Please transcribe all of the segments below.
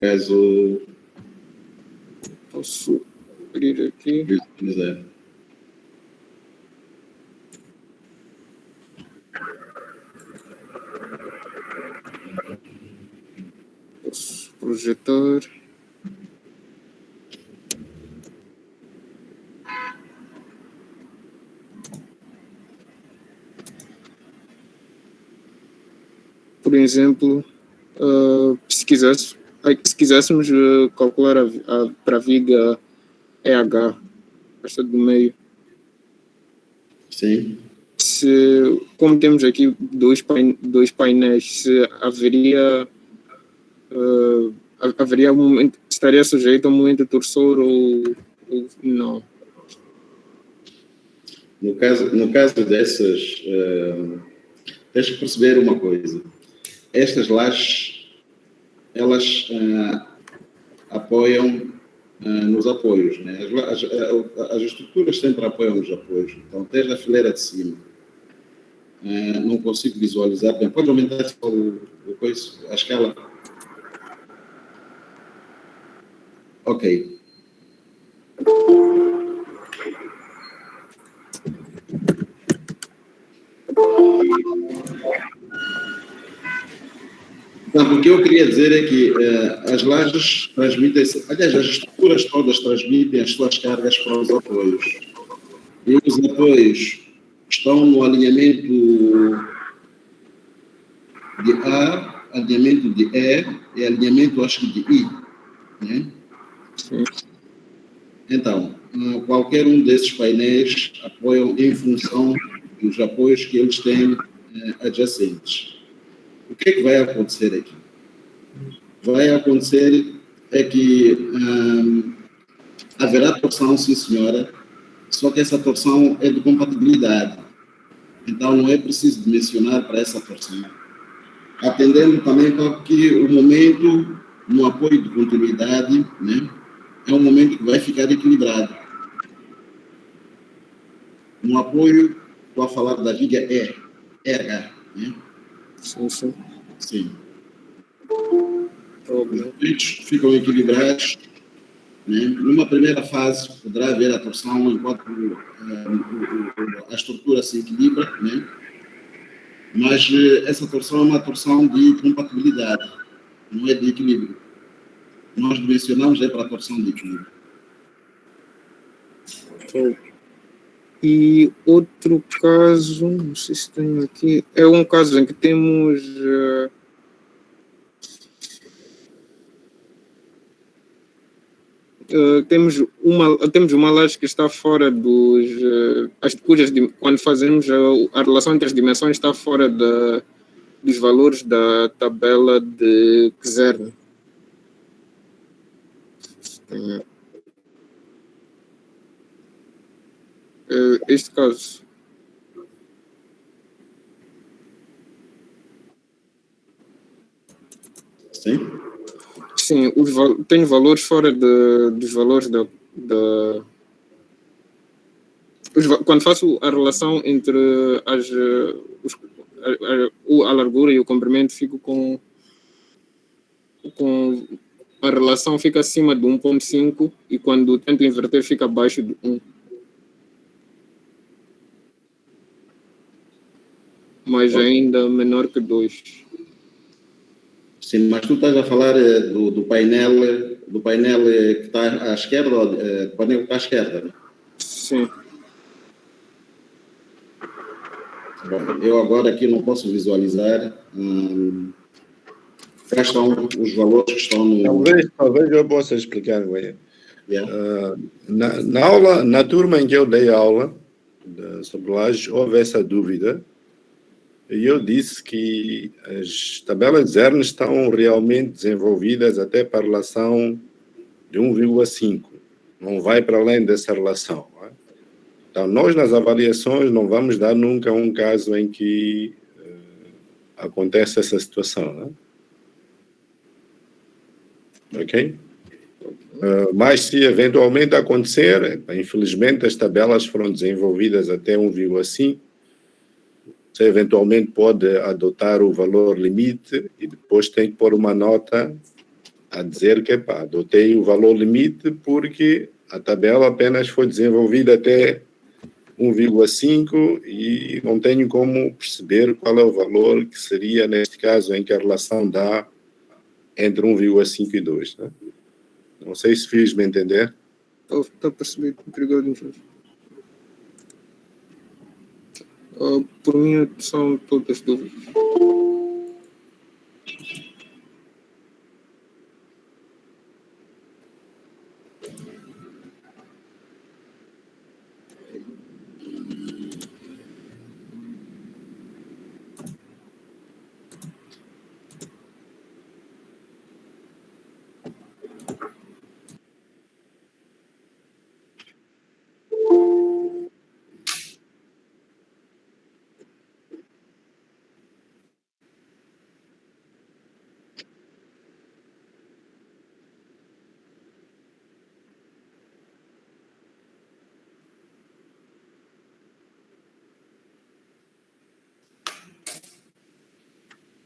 Caso posso abrir aqui. quiser. Posso projetar. Por exemplo, se quiséssemos calcular para a viga EH, esta do meio. Sim. Como temos aqui dois painéis, se haveria um momento, estaria sujeito a um momento torçor ou não? No caso dessas, tens que perceber uma coisa. Estas lajes, elas apoiam nos apoios, né? As estruturas sempre apoiam nos apoios. Então, tens a fileira de cima. Não consigo visualizar bem. Pode aumentar a escala? Ok. Então, o que eu queria dizer é que as lajes transmitem-se, aliás, as estruturas todas transmitem as suas cargas para os apoios. E os apoios estão no alinhamento de A, alinhamento de E e alinhamento, acho que, de I. Né? Sim. Então, qualquer um desses painéis apoiam em função dos apoios que eles têm adjacentes. O que é que vai acontecer aqui? Vai acontecer é que haverá torção, sim senhora, só que essa torção é de compatibilidade. Então, não é preciso dimensionar para essa torção. Atendendo também para que o momento no apoio de continuidade, né, é um momento que vai ficar equilibrado. No apoio, estou a falar da viga RH, né? Sim, sim. Sim. Os momentos ficam equilibrados. Né? Numa primeira fase, poderá haver a torção enquanto a estrutura se equilibra, né? Mas essa torção é uma torção de compatibilidade, não é de equilíbrio. Nós dimensionamos para a torção de equilíbrio. E outro caso, não sei se tenho aqui, é um caso em que temos temos uma laje que está fora dos as cujas quando fazemos a relação entre as dimensões está fora dos valores da tabela de Kzern. Este caso. Sim? Sim, tem valores fora dos valores quando faço a relação entre a largura e o comprimento, fico com a relação fica acima de 1.5 e quando tento inverter fica abaixo de 1. Mas ainda menor que 2. Sim, mas tu estás a falar do painel que está à esquerda, ou do painel que está à esquerda, né? Sim. Bom, eu agora aqui não posso visualizar. Cá estão os valores que estão no... Talvez eu possa explicar, Goiânia. Yeah. Na turma em que eu dei aula sobre lajes, houve essa dúvida. E eu disse que as tabelas Zern estão realmente desenvolvidas até para a relação de 1,5. Não vai para além dessa relação. Não é? Então, nós nas avaliações não vamos dar nunca um caso em que acontece essa situação. Não é? Ok? Mas se eventualmente acontecer, infelizmente as tabelas foram desenvolvidas até 1,5. Você eventualmente pode adotar o valor limite e depois tem que pôr uma nota a dizer que pá, adotei o valor limite porque a tabela apenas foi desenvolvida até 1,5 e não tenho como perceber qual é o valor que seria, neste caso, em que a relação dá entre 1,5 e 2. Né? Não sei se fiz-me entender. Estou a perceber. Obrigado, Jorge. Por mim, são todas dúvidas.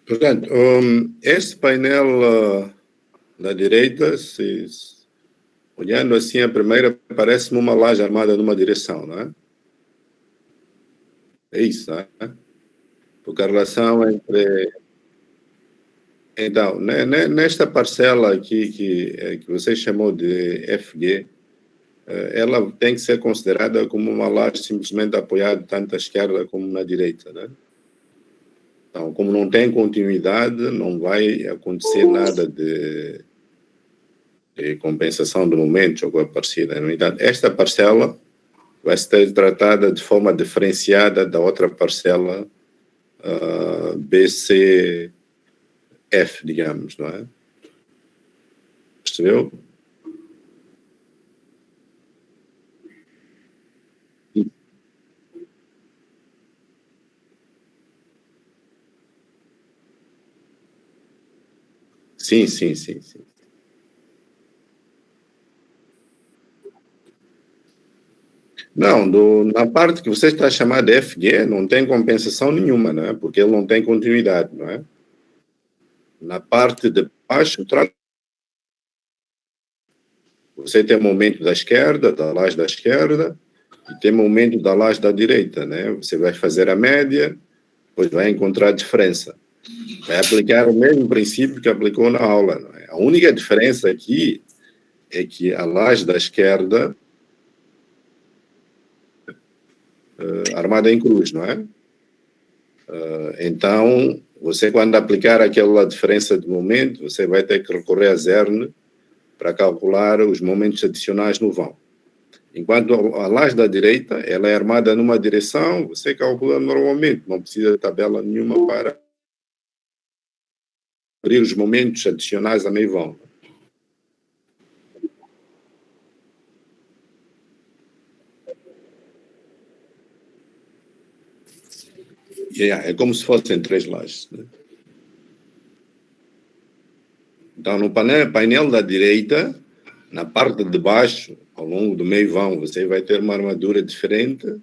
Portanto, este painel da direita, olhando assim a primeira, parece-me uma laje armada numa direção, não é? É isso, não é? Porque a relação entre... Então, nesta parcela aqui que você chamou de FG, ela tem que ser considerada como uma laje simplesmente apoiada tanto à esquerda como na direita, né? Então, como não tem continuidade, não vai acontecer nada de compensação de momentos ou coisa parecida. No entanto, esta parcela vai ser tratada de forma diferenciada da outra parcela BCF, digamos, não é? Percebeu? Sim, sim, sim, sim. Não, na parte que você está chamando de FG, não tem compensação nenhuma, não é? Porque ele não tem continuidade, não é? Na parte de baixo, você tem momento da esquerda, da laje da esquerda, e tem momento da laje da direita, né? Você vai fazer a média, depois vai encontrar a diferença. Vai aplicar o mesmo princípio que aplicou na aula, não é? A única diferença aqui é que a laje da esquerda armada em cruz, não é? Então, você quando aplicar aquela diferença de momento, você vai ter que recorrer a Zerne para calcular os momentos adicionais no vão. Enquanto a laje da direita, ela é armada numa direção, você calcula normalmente, não precisa de tabela nenhuma para abrir os momentos adicionais a meio vão. É como se fossem 3 lajes. Né? Então, no painel da direita, na parte de baixo, ao longo do meio vão, você vai ter uma armadura diferente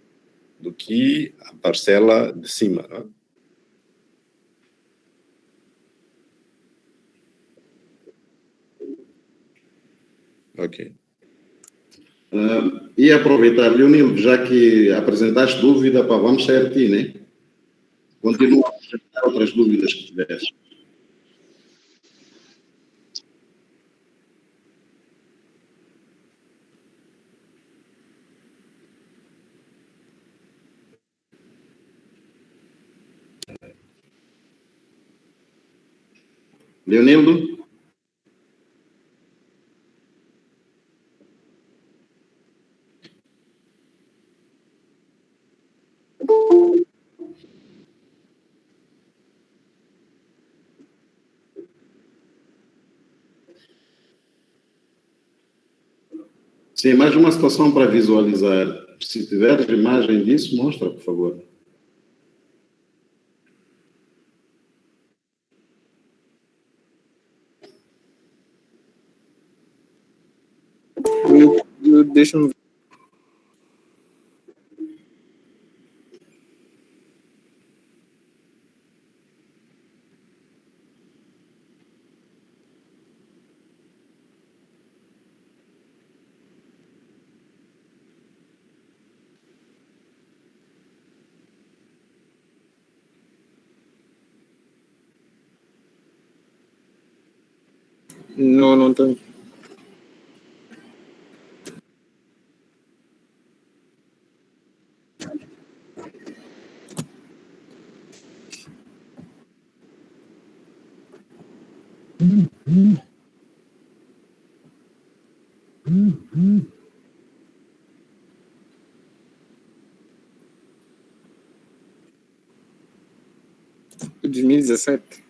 do que a parcela de cima. Não é? Ok. E aproveitar, Leonildo, já que apresentaste dúvida, pá, vamos sair de ti, né? Continua a apresentar outras dúvidas que tiveres. Leonildo? Sim, mais uma situação para visualizar. Se tiver imagem disso, mostra, por favor. Deixa-me ver. Não, não tenho. O 2017.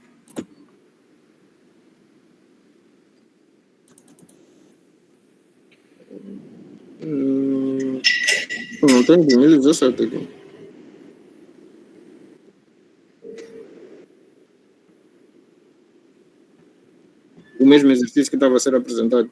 Não tenho 2017 aqui. O mesmo exercício que estava a ser apresentado.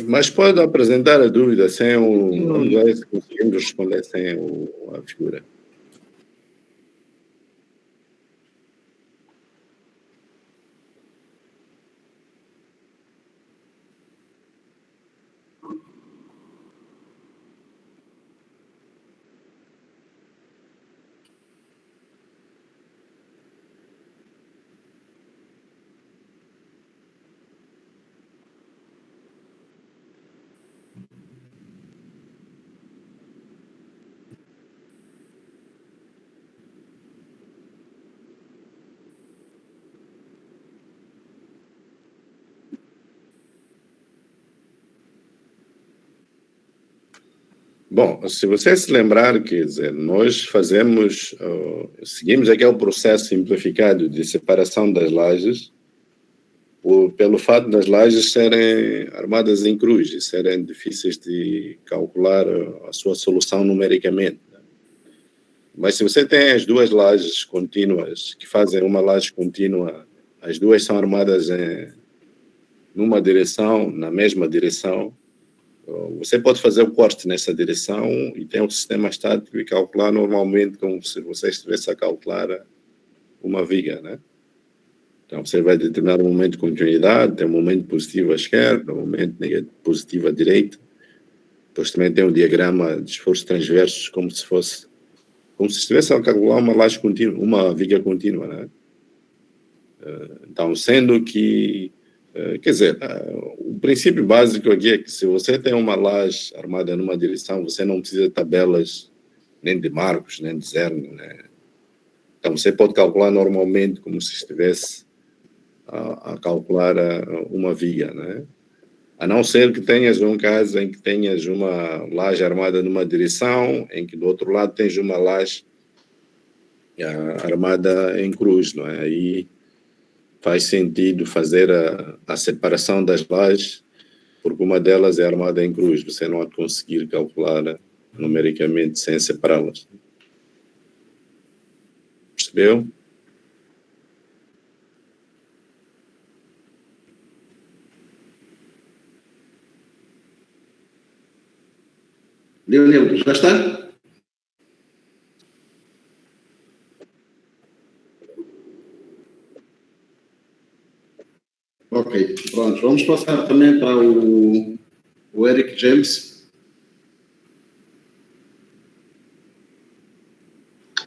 Mas pode apresentar a dúvida sem o. Vamos ver se conseguimos responder sem a figura. Bom, se você se lembrar, quer dizer, nós fazemos, seguimos aquele processo simplificado de separação das lajes, pelo fato das lajes serem armadas em cruz e serem difíceis de calcular a sua solução numericamente. Mas se você tem as duas lajes contínuas, que fazem uma laje contínua, as duas são armadas numa direção, na mesma direção, você pode fazer o corte nessa direção e tem um sistema estático e calcular normalmente como se você estivesse a calcular uma viga, né? Então você vai determinar um momento de continuidade, tem um momento positivo à esquerda, um momento positivo à direita. Depois também tem um diagrama de esforços transversos como se estivesse a calcular uma laje contínua, uma viga contínua, né? Então, sendo que quer dizer, o princípio básico aqui é que se você tem uma laje armada numa direção, você não precisa de tabelas nem de marcos, nem de zerno, né? Então você pode calcular normalmente como se estivesse a calcular uma viga, né? A não ser que tenhas um caso em que tenhas uma laje armada numa direção, em que do outro lado tens uma laje armada em cruz, não é? Aí faz sentido fazer a separação das lajes, porque uma delas é armada em cruz, você não há de conseguir calcular numericamente sem separá-las. Percebeu? Leonel, já está? Ok, pronto. Vamos passar também para o Eric James.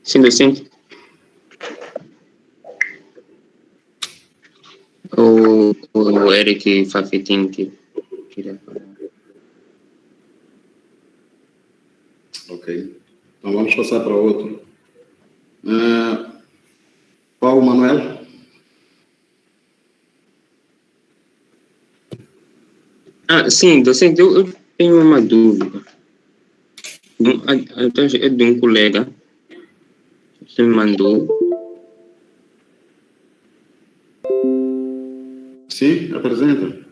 Sim, docente. O Eric Fafetin que queria falar. Ok. Então vamos passar para outro. Paulo Manuel. Sim, docente, eu tenho uma dúvida. Então, é de um colega. Você me mandou. Sim, apresenta.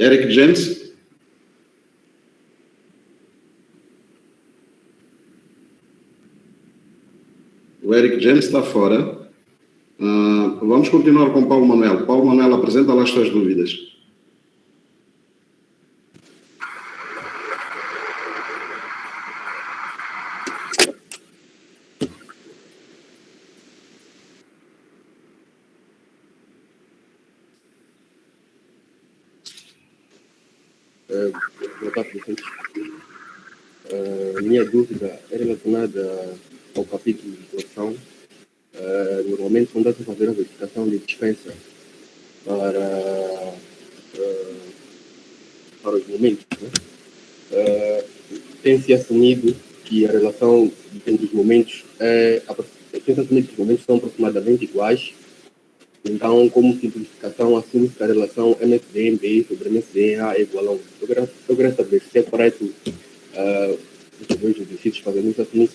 Eric James? O Eric James está fora. Vamos continuar com Paulo Manuel. Paulo Manuel, apresenta lá as suas dúvidas. Boa tarde, Vicente. Minha dúvida é relacionada ao capítulo de torção. Normalmente, quando dá-se a fazer a verificação de dispensa para os momentos, né? Tem-se assumido que a relação entre os momentos tem-se assumido que os momentos são aproximadamente iguais. Então, como simplificação, assume-se que a relação MSD-MB sobre MSD-A é igual a 1. Eu queria saber se é correto os dois exercícios fazendo isso assim.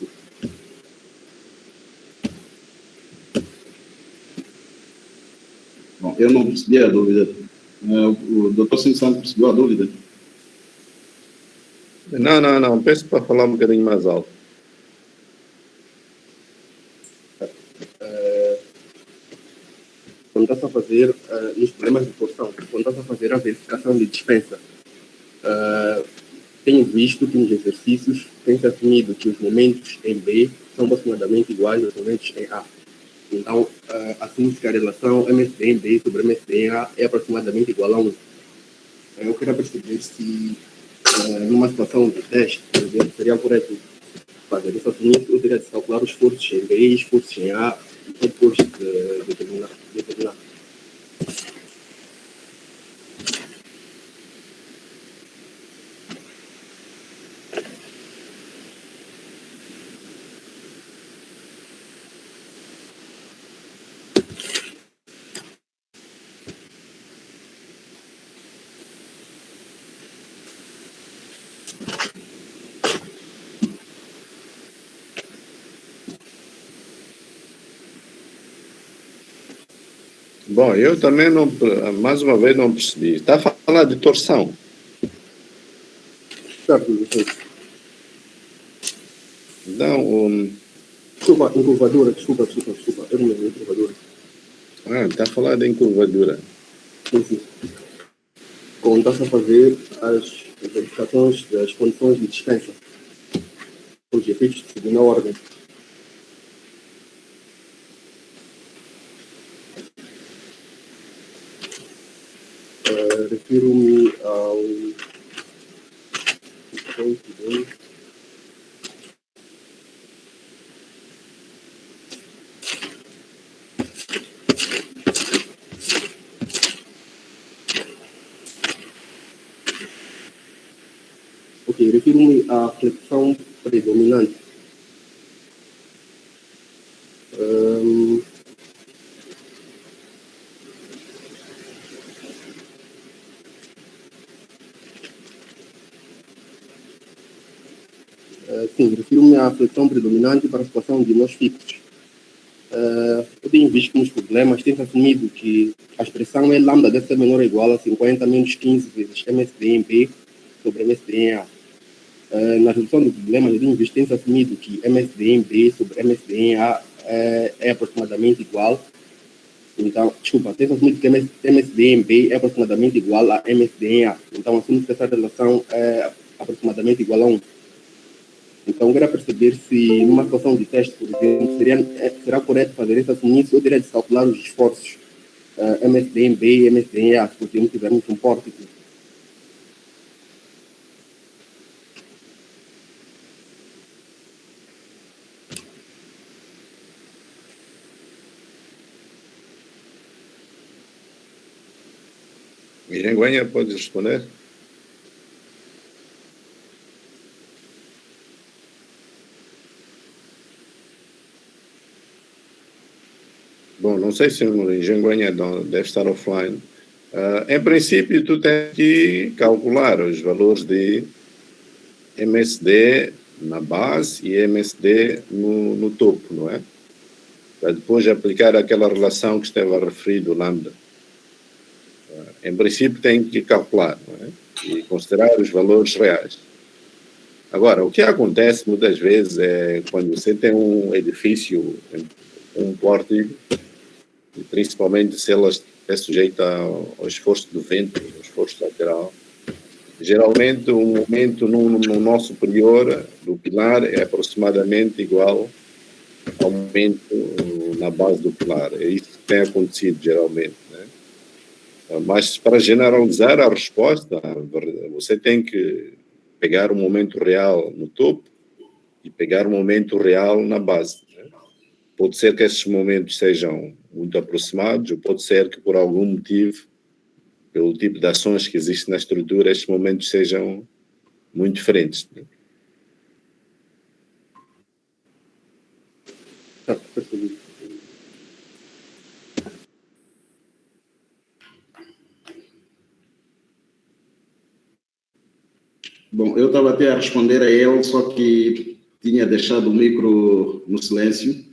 Bom, eu não percebi a dúvida. O doutor Santos percebeu a dúvida? Não. Peço para falar um bocadinho mais alto. Quando está a fazer nos problemas de porção, quando está a fazer a verificação de dispensa, tenho visto que nos exercícios tem-se assumido que os momentos em B são aproximadamente iguais aos momentos em A. Então, assume-se que a relação MSD em B sobre MSD em A é aproximadamente igual a 1. Eu queria perceber se, numa situação de teste, por exemplo, seria correto fazer esse assunto, eu teria de calcular os esforços em B e esforços em A, e depois determinar. Bom, eu também não, mais uma vez não percebi. Está a falar de torção? Certo, Vicente. Não, Desculpa, encurvadura, desculpa. Eu não me encurvadura. está a falar de encurvadura. Sim. Quando está a fazer as verificações das condições de dispensa, os efeitos de segunda ordem. Refiro-me ao... Ok, refiro-me à flexão predominante. Sim, refiro-me à flexão predominante para a situação de nós fixos. Eu tenho visto que nos problemas tem-se assumido que a expressão é lambda deve ser menor ou igual a 50 menos 15 vezes MSD em B sobre MSD em A. Na resolução do problema, eu tenho visto que tem-se assumido que MSD em B sobre MSD em A é aproximadamente igual. Então, desculpa, tem-se assumido que MSD em B é aproximadamente igual a MSD em A. Então, assume que essa relação é aproximadamente igual a 1. Então, eu queria perceber se, numa situação de teste, por exemplo, será correto fazer esse assunto ou teria de calcular os esforços MSD em B e MSD em A, porque não tivermos um pórtico. Iranguenha, pode responder? Bom, não sei se o Iranguenha deve estar offline. Em princípio, tu tens que calcular os valores de MSD na base e MSD no topo, não é? Para depois aplicar aquela relação que estava a referir do lambda. Em princípio, tem que calcular, não é? E considerar os valores reais. Agora, o que acontece muitas vezes é quando você tem um edifício, um pórtico, e principalmente se ela é sujeita ao esforço do vento, ao esforço lateral, geralmente o momento no nó superior do pilar é aproximadamente igual ao momento na base do pilar. É isso que tem acontecido geralmente, né? Mas para generalizar a resposta, você tem que pegar o momento real no topo e pegar o momento real na base, né? Pode ser que esses momentos sejam muito aproximados, ou pode ser que por algum motivo, pelo tipo de ações que existem na estrutura, estes momentos sejam muito diferentes, né? Percebi. Bom, eu estava até a responder a ele, só que tinha deixado o micro no silêncio.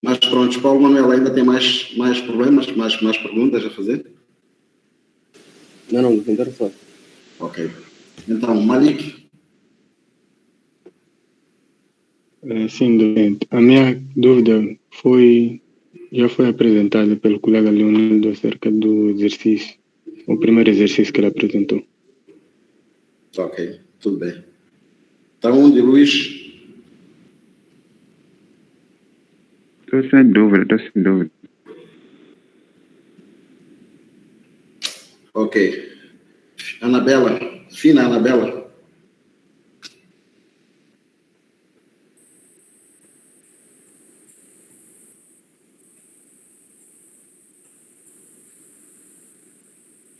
Mas pronto, Paulo Manuel ainda tem mais problemas, mais perguntas a fazer? Não, estou interessado. Ok. Então, Malik. Sim, docente. A minha dúvida já foi apresentada pelo colega Leonardo acerca do exercício, o primeiro exercício que ele apresentou. Ok, tudo bem. Então, onde, Luís? Estou sem dúvida. Ok. Anabela, fina Anabela.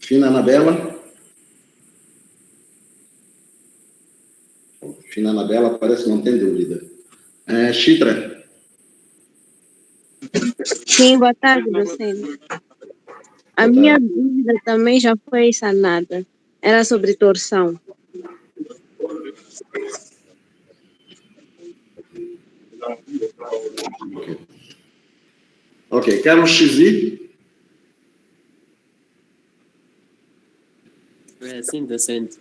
Fina Anabela. Fina Anabela parece que não tem dúvida. Chitra. Sim, boa tarde, docente. A minha dúvida também já foi sanada. Era sobre torção. Ok. Carlos Chizi. Sim, docente.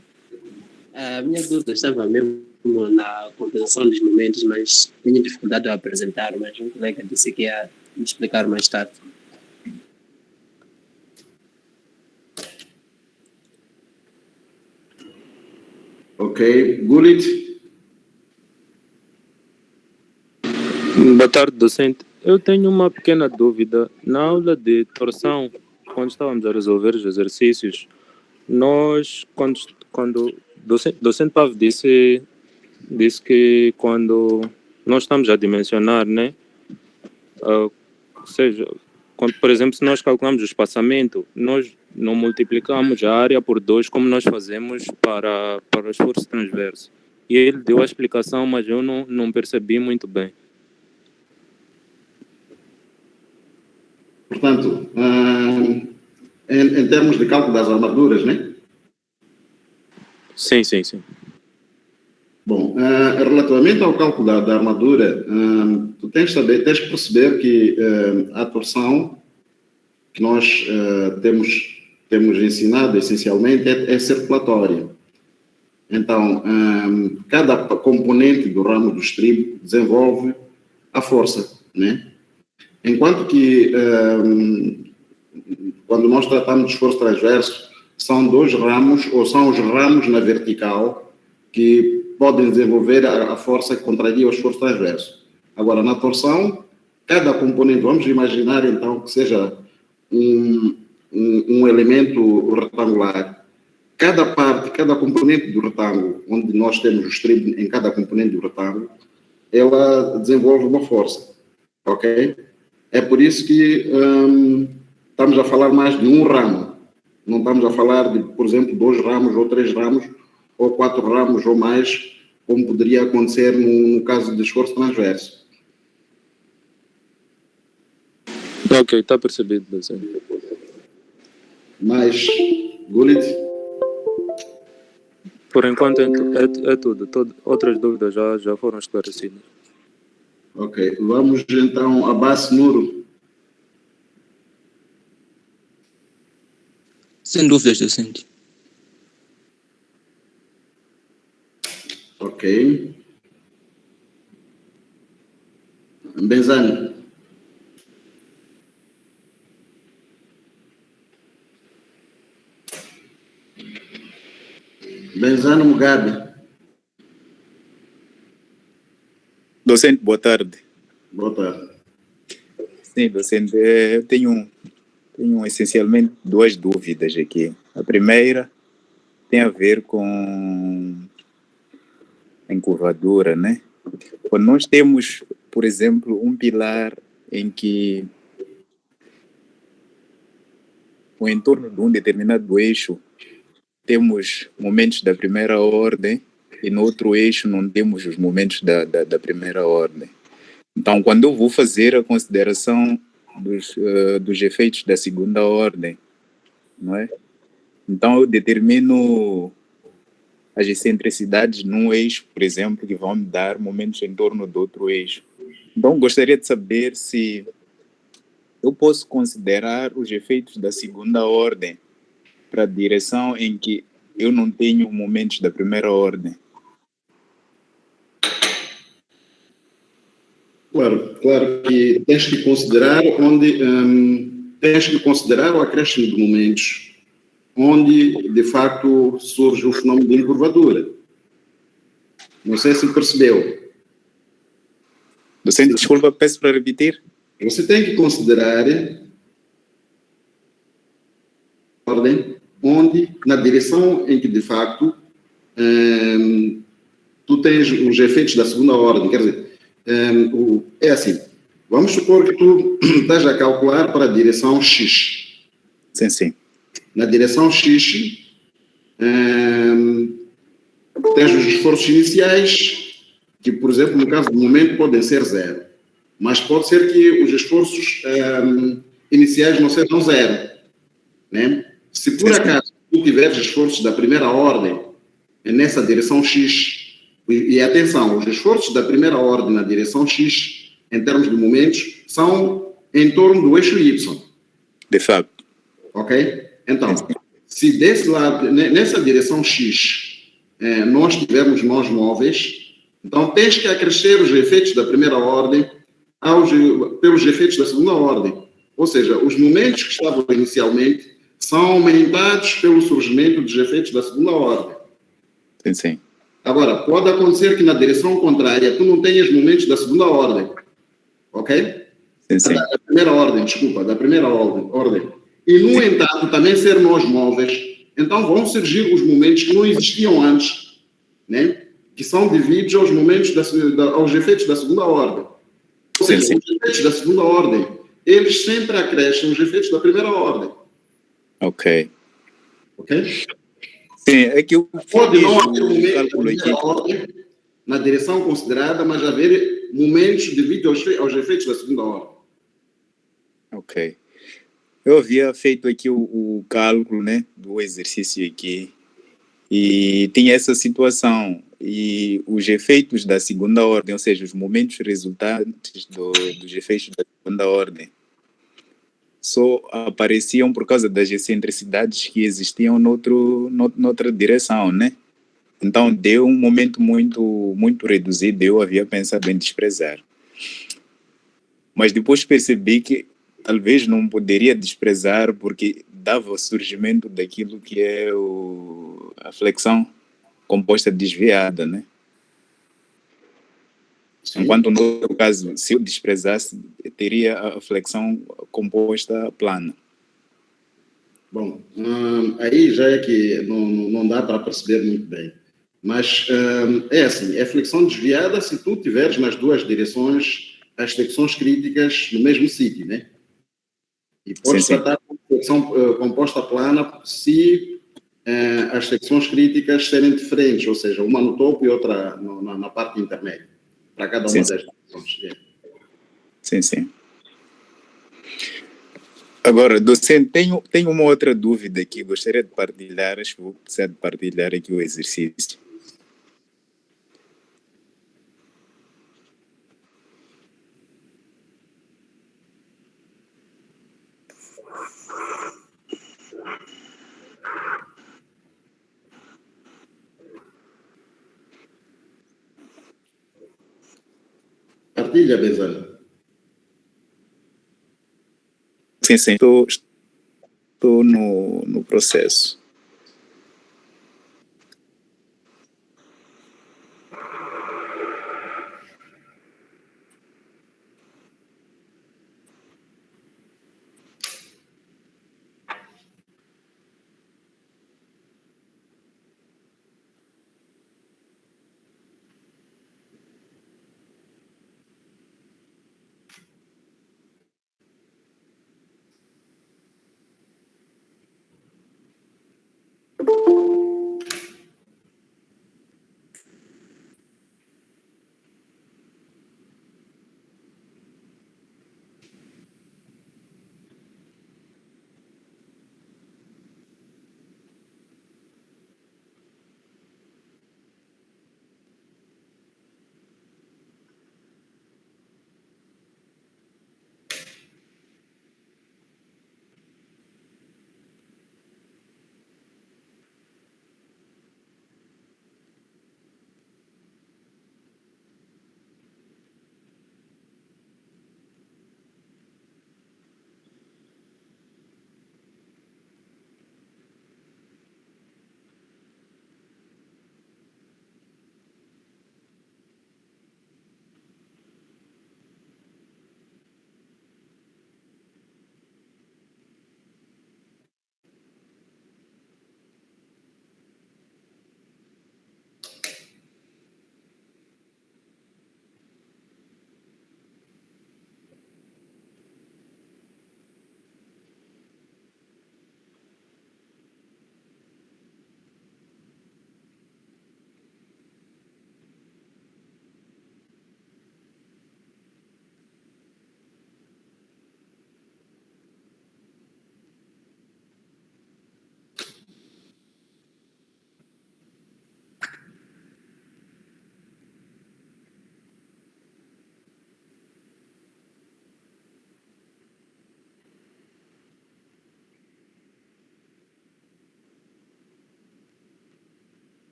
A minha dúvida estava mesmo na compreensão dos momentos, mas tinha dificuldade de apresentar, mas um colega disse que ia me explicar mais tarde. Ok. Gulit. Boa tarde, docente. Eu tenho uma pequena dúvida. Na aula de torção, quando estávamos a resolver os exercícios, nós, quando docente Pavo disse que quando nós estamos a dimensionar, né? Ou seja, quando, por exemplo, se nós calculamos o espaçamento, nós não multiplicamos a área por 2 como nós fazemos para o esforço transverso. E ele deu a explicação, mas eu não percebi muito bem. Portanto, em termos de cálculo das armaduras, né? Sim. Bom, relativamente ao cálculo da armadura, tu tens que perceber que a torção que nós temos ensinado essencialmente é circulatória. Então, cada componente do ramo do estribo desenvolve a força, né? Enquanto que quando nós tratamos de esforço transverso, são 2 ramos, ou são os ramos na vertical que podem desenvolver a força que contraria o esforço transverso. Agora, na torção, cada componente, vamos imaginar então que seja um elemento retangular. Cada componente do retângulo, onde nós temos o estribo em cada componente do retângulo, ela desenvolve uma força, ok? É por isso que estamos a falar mais de um ramo. Não estamos a falar de, por exemplo, 2 ramos ou 3 ramos ou 4 ramos ou mais, como poderia acontecer no caso de esforço transverso. Ok, está percebido, docente. Mas, Gulit? Por enquanto é tudo. Outras dúvidas já foram esclarecidas. Ok, vamos então a Abbas Nuro. Sem dúvidas, docente. Ok. Benzano. Benzano Mugabe. Docente, boa tarde. Boa tarde. Sim, docente, eu tenho essencialmente duas dúvidas aqui. A primeira tem a ver com a encurvadura, né? Quando nós temos, por exemplo, um pilar em que o entorno de um determinado eixo temos momentos da primeira ordem e no outro eixo não temos os momentos da primeira ordem. Então, quando eu vou fazer a consideração dos efeitos da segunda ordem, não é? Então, eu determino as excentricidades num eixo, por exemplo, que vão me dar momentos em torno do outro eixo. Então, gostaria de saber se eu posso considerar os efeitos da segunda ordem para a direção em que eu não tenho momentos da primeira ordem. Claro que tens que considerar o acréscimo de momentos onde, de facto, surge o fenômeno de encurvadura. Não sei se percebeu. Docente, desculpa, peço para repetir. Você tem que considerar a ordem onde, na direção em que, de facto, tu tens os efeitos da segunda ordem. Quer dizer, é assim, vamos supor que tu estás a calcular para a direção X. Sim, sim. Na direção X, tens os esforços iniciais, que, por exemplo, no caso do momento, podem ser zero. Mas pode ser que os esforços iniciais não sejam zero. Né? Se por acaso tu tiveres esforços da primeira ordem nessa direção X, e atenção, os esforços da primeira ordem na direção X, em termos de momentos, são em torno do eixo Y. De fato. Ok? Então, se desse lado, nessa direção X, nós tivermos nós móveis, então tens que acrescer os efeitos da primeira ordem pelos efeitos da segunda ordem. Ou seja, os momentos que estavam inicialmente são aumentados pelo surgimento dos efeitos da segunda ordem. Sim, sim. Agora, pode acontecer que na direção contrária tu não tenhas momentos da segunda ordem. Ok? Sim, sim. Da primeira ordem, desculpa, da primeira ordem. E, no entanto, também ser nós móveis, então vão surgir os momentos que não existiam antes, né? Que são devidos aos momentos aos efeitos da segunda ordem. Ou seja, os efeitos da segunda ordem, eles sempre acrescem os efeitos da primeira ordem. Ok. Ok? Sim, é que eu pode não haver momentos da primeira ordem na direção considerada, mas haver momentos devido aos efeitos da segunda ordem. Ok. Eu havia feito aqui o cálculo, né, do exercício aqui e tinha essa situação e os efeitos da segunda ordem, ou seja, os momentos resultantes dos efeitos da segunda ordem, só apareciam por causa das excentricidades que existiam noutra direção, né? Então deu um momento muito reduzido, eu havia pensado em desprezar. Mas depois percebi que talvez não poderia desprezar porque dava o surgimento daquilo que é a flexão composta desviada, né? Sim. Enquanto no outro caso, se eu desprezasse, teria a flexão composta plana. Bom, aí já é que não dá para perceber muito bem. Mas é assim, é flexão desviada se tu tiveres nas duas direções as flexões críticas no mesmo sítio, né? E podes tratar de flexão composta plana se as secções críticas serem diferentes, ou seja, uma no topo e outra na parte intermédia, para cada uma das direções. Sim, sim. Agora, docente, tenho uma outra dúvida aqui, gostaria de partilhar, acho que vou precisar de partilhar aqui o exercício. Partilha, Bezerra. Sim, estou no processo.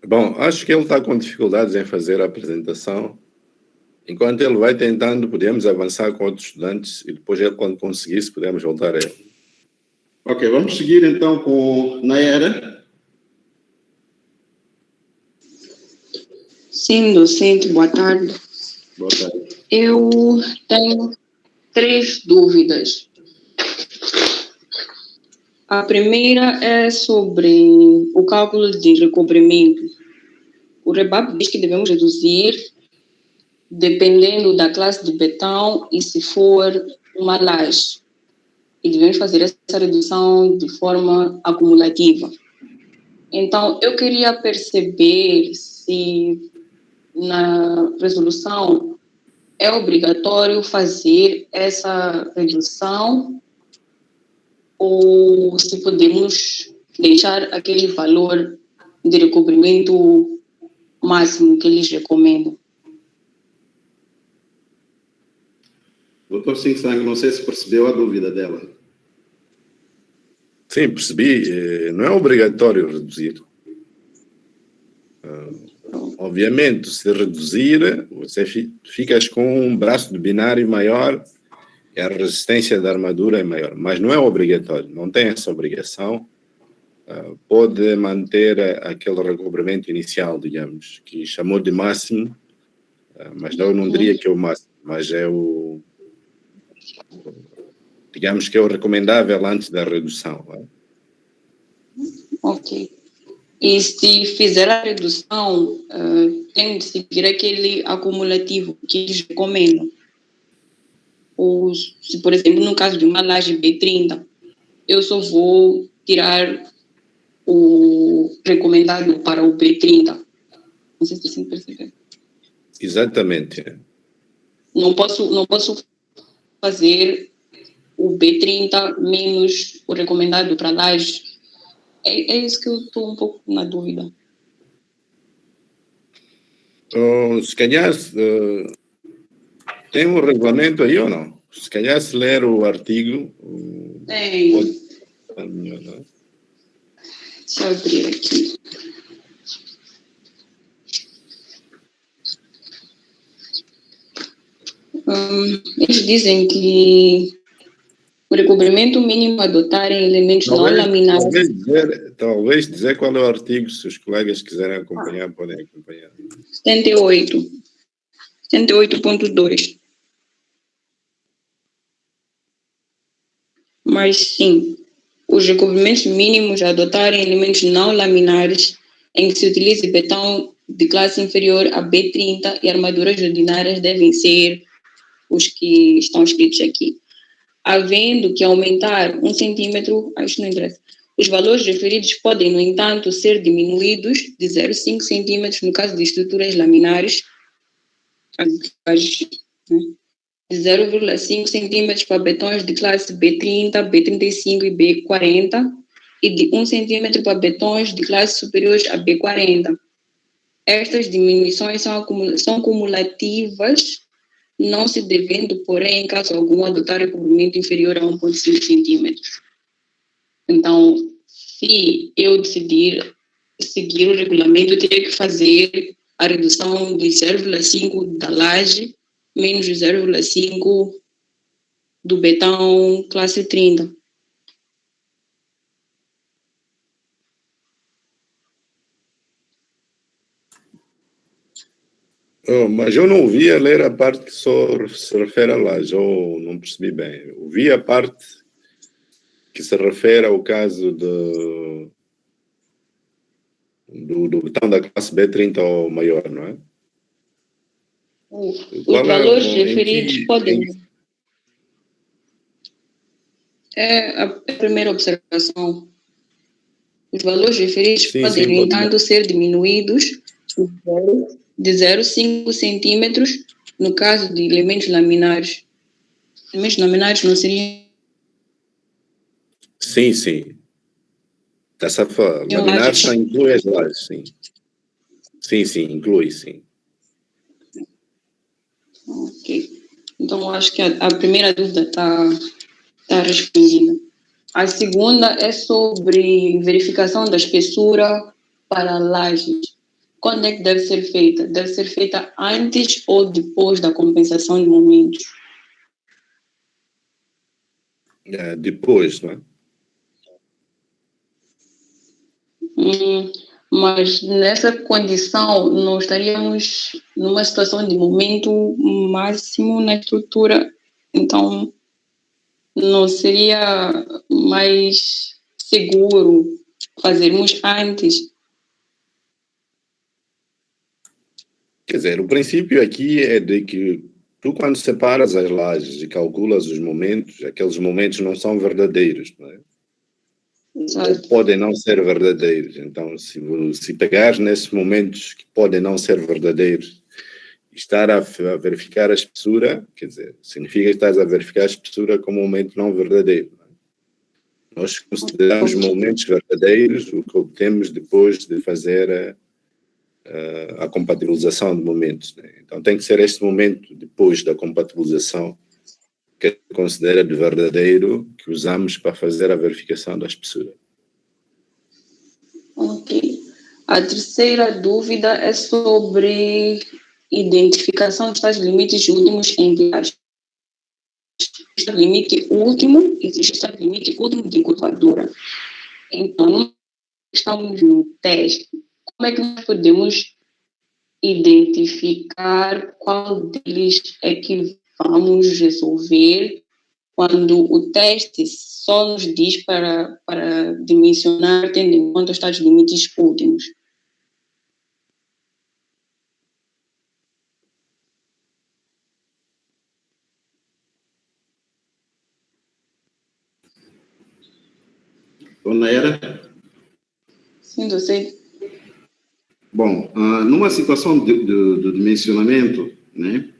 Bom, acho que ele está com dificuldades em fazer a apresentação. Enquanto ele vai tentando, podemos avançar com outros estudantes e depois ele, quando conseguisse, podemos voltar a ele. Ok, vamos seguir então com Nayara. Sim, docente, boa tarde. Boa tarde. Eu tenho 3 dúvidas. A primeira é sobre o cálculo de recobrimento. O REBAP diz que devemos reduzir dependendo da classe de betão e se for uma laje. E devemos fazer essa redução de forma acumulativa. Então, eu queria perceber se na resolução é obrigatório fazer essa redução ou se podemos deixar aquele valor de recobrimento máximo que eles recomendam. Doutor Sinsang, não sei se percebeu a dúvida dela. Sim, percebi. Não é obrigatório reduzir. Obviamente, se reduzir, você ficas com um braço de binário maior e a resistência da armadura é maior. Mas não é obrigatório, não tem essa obrigação. Pode manter aquele recobrimento inicial, digamos, que chamou de máximo, mas eu não diria que é o máximo, mas é o, digamos que é o recomendável antes da redução. Ok. E se fizer a redução, tem de seguir aquele acumulativo que eles recomendam. Ou se, por exemplo, no caso de uma laje B30, eu só vou tirar o recomendado para o B30. Não sei se você percebe. Exatamente. Não posso fazer o B30 menos o recomendado para laje. É isso que eu estou um pouco na dúvida. Se calhar, tem um regulamento aí ou não? Se calhar, se ler o artigo... Tem. Não? Deixa eu abrir aqui. Eles dizem que o recobrimento mínimo a adotar em elementos não laminares... Talvez dizer qual é o artigo, se os colegas quiserem acompanhar, podem acompanhar. 78.2. Mas sim, os recobrimentos mínimos a adotar em elementos não laminares em que se utilize betão de classe inferior a B30 e armaduras ordinárias devem ser os que estão escritos aqui. Havendo que aumentar 1 centímetro, acho que não interessa. Os valores referidos podem, no entanto, ser diminuídos de 0,5 centímetros no caso de estruturas laminares, de 0,5 centímetros para betões de classe B30, B35 e B40 e de 1 centímetro para betões de classe superiores a B40. Estas diminuições são cumulativas, não se devendo, porém, em caso algum, adotar recobrimento inferior a 1,5 centímetros. Então, se eu decidir seguir o regulamento, eu teria que fazer a redução de 0,5 da laje menos 0,5 do betão classe 30. Mas eu não ouvi a ler a parte que só se refere a laje, ou não percebi bem. Ouvi a parte que se refere ao caso do betão da classe B30 ou maior, não é? Os valores referidos podem... É a primeira observação. Os valores referidos podem, no entanto, ser diminuídos de 0,5 centímetros no caso de elementos laminares. Elementos laminares não seriam... Sim. Dessa forma. Laminar só inclui as lajes, sim. Sim, inclui, sim. Ok. Então, acho que a primeira dúvida está respondida. A segunda é sobre verificação da espessura para lajes. Quando é que deve ser feita? Deve ser feita antes ou depois da compensação de momentos? Depois, não é? Mas nessa condição, não estaríamos numa situação de momento máximo na estrutura. Então, não seria mais seguro fazermos antes? Quer dizer, o princípio aqui é de que tu, quando separas as lajes e calculas os momentos, aqueles momentos não são verdadeiros, não é? Ou podem não ser verdadeiros. Então, se pegares nesses momentos que podem não ser verdadeiros e estar a verificar a espessura, quer dizer, significa que estás a verificar a espessura como um momento não verdadeiro. Não é? Nós consideramos momentos verdadeiros o que obtemos depois de fazer a compatibilização de momentos. Né? Então, tem que ser este momento depois da compatibilização que considera de verdadeiro que usamos para fazer a verificação da espessura. Ok. A terceira dúvida é sobre identificação dos tais limites últimos em lajes. Existe limite último, existe limite último de curvadura. Então, estamos no teste. Como é que nós podemos identificar qual deles é que vamos resolver quando o teste só nos diz para dimensionar tendo em conta os tais limites últimos? Dona Era? Sim, eu sei. Bom, numa situação de dimensionamento, né,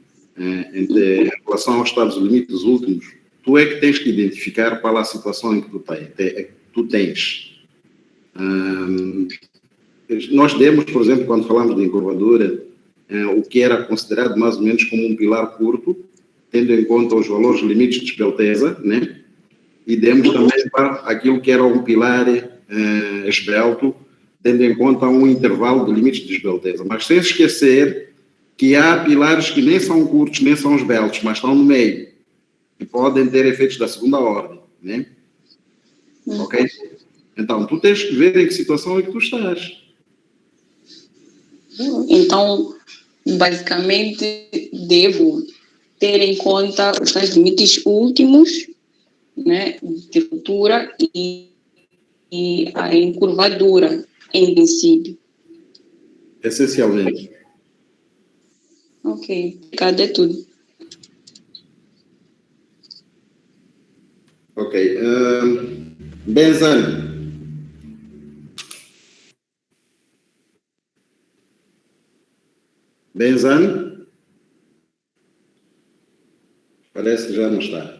em relação aos estados limites últimos, tu é que tens que identificar qual é a situação em que tu tens. Nós demos, por exemplo, quando falamos de encurvadura, o que era considerado mais ou menos como um pilar curto, tendo em conta os valores limites de esbelteza, né? E demos também para aquilo que era um pilar esbelto, tendo em conta um intervalo de limites de esbelteza. Mas sem esquecer que há pilares que nem são curtos, nem são esbeltos, mas estão no meio, e podem ter efeitos da segunda ordem, né? Ok? Então, tu tens que ver em que situação é que tu estás. Então, basicamente, devo ter em conta os tais limites últimos, né, de ruptura e a encurvadura, em princípio. Essencialmente. Ok, cadê tudo? Ok. Benzano. Benzano? Parece que já não está.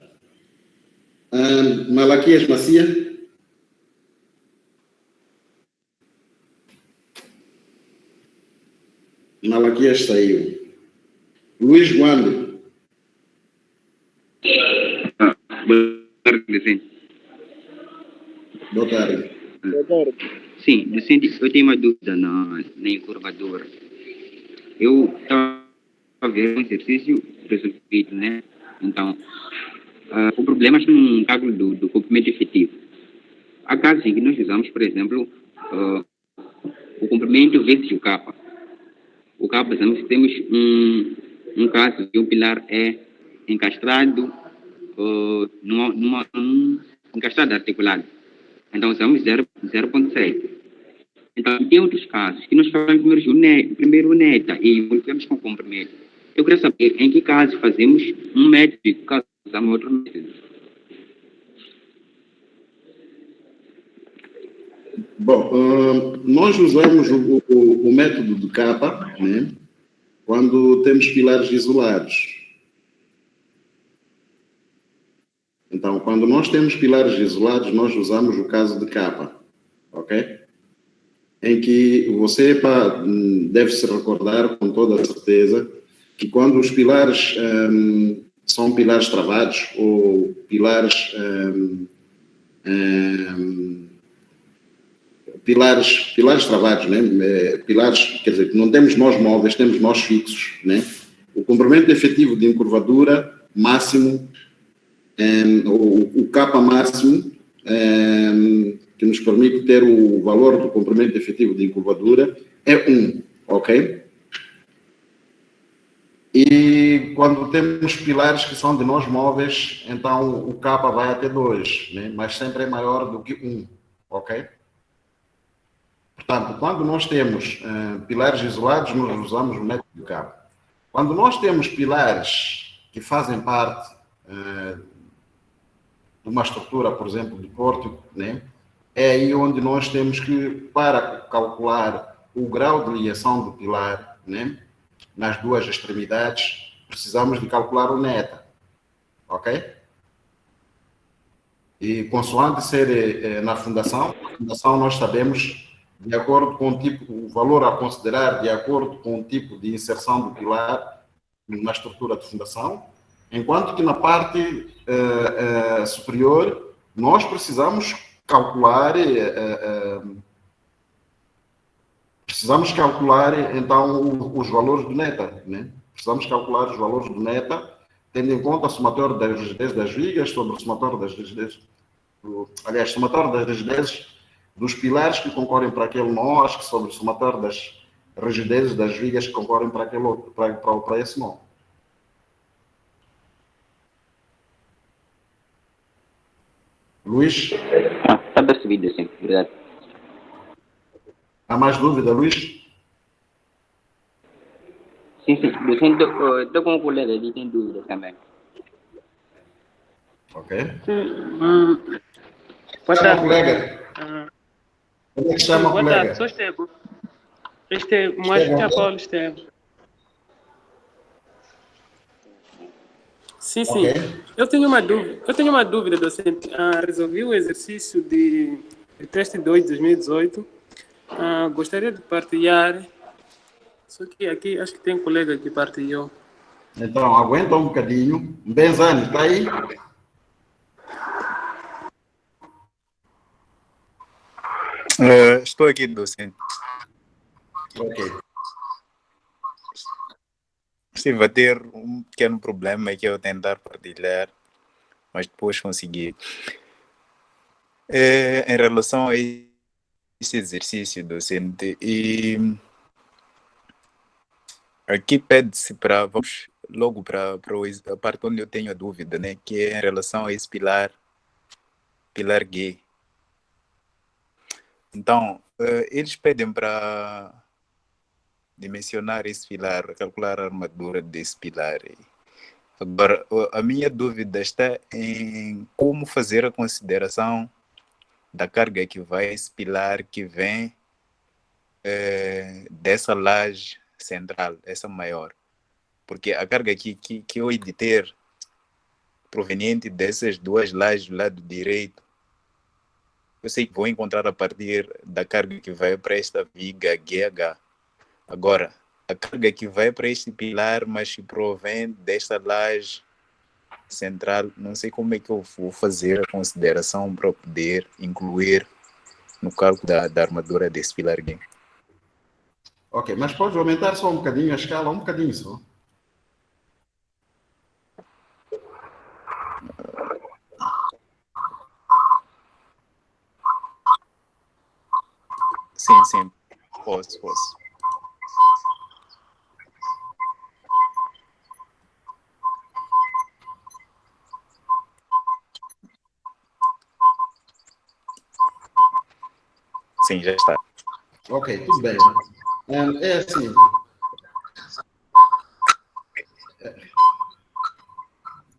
Malaquias Macia? Malaquias saiu. Luís Guando? Boa tarde, sim. Boa tarde. Sim, docente, eu tenho uma dúvida na encurvadura. Eu estava a ver um exercício resolvido, né? Então, o problema está no cálculo do comprimento efetivo. Há casos em que nós usamos, por exemplo, o comprimento vezes o capa. O capa, por exemplo, temos um caso que o pilar é encastrado encastrado articulado. Então, usamos 0,7. Então, tem outros casos que nós fazemos primeiro o neta e multiplicamos com o comprimento. Eu queria saber em que caso fazemos um método e que caso usamos outro método. Bom, nós usamos o método de capa, né, quando temos pilares isolados. Então, quando nós temos pilares isolados, nós usamos o caso de capa, ok? Em que você deve se recordar com toda a certeza que quando os pilares são pilares travados ou pilares pilares travados, né? Pilares, quer dizer, que não temos nós móveis, temos nós fixos, né? O comprimento efetivo de encurvadura máximo, o capa máximo, que nos permite ter o valor do comprimento efetivo de encurvadura, é 1, ok? E quando temos pilares que são de nós móveis, então o capa vai até 2, né? Mas sempre é maior do que 1, ok? Portanto, quando nós temos pilares isolados, nós usamos o método de capa. Quando nós temos pilares que fazem parte de uma estrutura, por exemplo, de pórtico, né? É aí onde nós temos que, para calcular o grau de ligação do pilar, né, nas duas extremidades, precisamos de calcular o neta, ok? E consoante ser na fundação nós sabemos, de acordo com o tipo, o valor a considerar, de acordo com o tipo de inserção do pilar na estrutura de fundação, enquanto que na parte superior nós precisamos calcular então os valores do neta, né? Precisamos calcular os valores do neta, tendo em conta a somatória das rigidezes das vigas sobre a somatória das rigidezes, somatória das rigidezes dos pilares que concorrem para aquele nó, acho que sobre a somatória das rigidezes das vigas que concorrem para aquele outro, para esse nó. Luís? Está percebido, sim, verdade. Há mais dúvida, Luís? Sim. Estou com um colega ali, tem dúvida também. Ok. Boa Chama tarde. colega. Como é que chama Boa colega? tarde, sou Esteban. Esteban Paulo Esteban. Sim. Okay. Eu tenho uma dúvida, docente. Resolvi o exercício de teste de 8 de 2018. Gostaria de partilhar, só que aqui acho que tem um colega que partilhou. Então, aguenta um bocadinho. Benzani, está aí? Estou aqui, docente. Ok. Sim, vai ter um pequeno problema que eu tentar partilhar, mas depois conseguir. Em relação a esse exercício docente, e aqui pede-se para, vamos logo para a parte onde eu tenho a dúvida, né, que é em relação a esse pilar gay. Então, eles pedem para dimensionar esse pilar, calcular a armadura desse pilar. Agora, a minha dúvida está em como fazer a consideração da carga que vai esse pilar que vem dessa laje central, essa maior. Porque a carga que eu hei de ter proveniente dessas duas lajes do lado direito, eu sei que vou encontrar a partir da carga que vai para esta viga GH. Agora, a carga que vai para este pilar, mas que provém desta laje central, não sei como é que eu vou fazer a consideração para poder incluir no cálculo da armadura desse pilar gay. Ok, mas pode aumentar só um bocadinho a escala, um bocadinho só. Sim, posso. Sim, já está. Ok, tudo bem. É assim.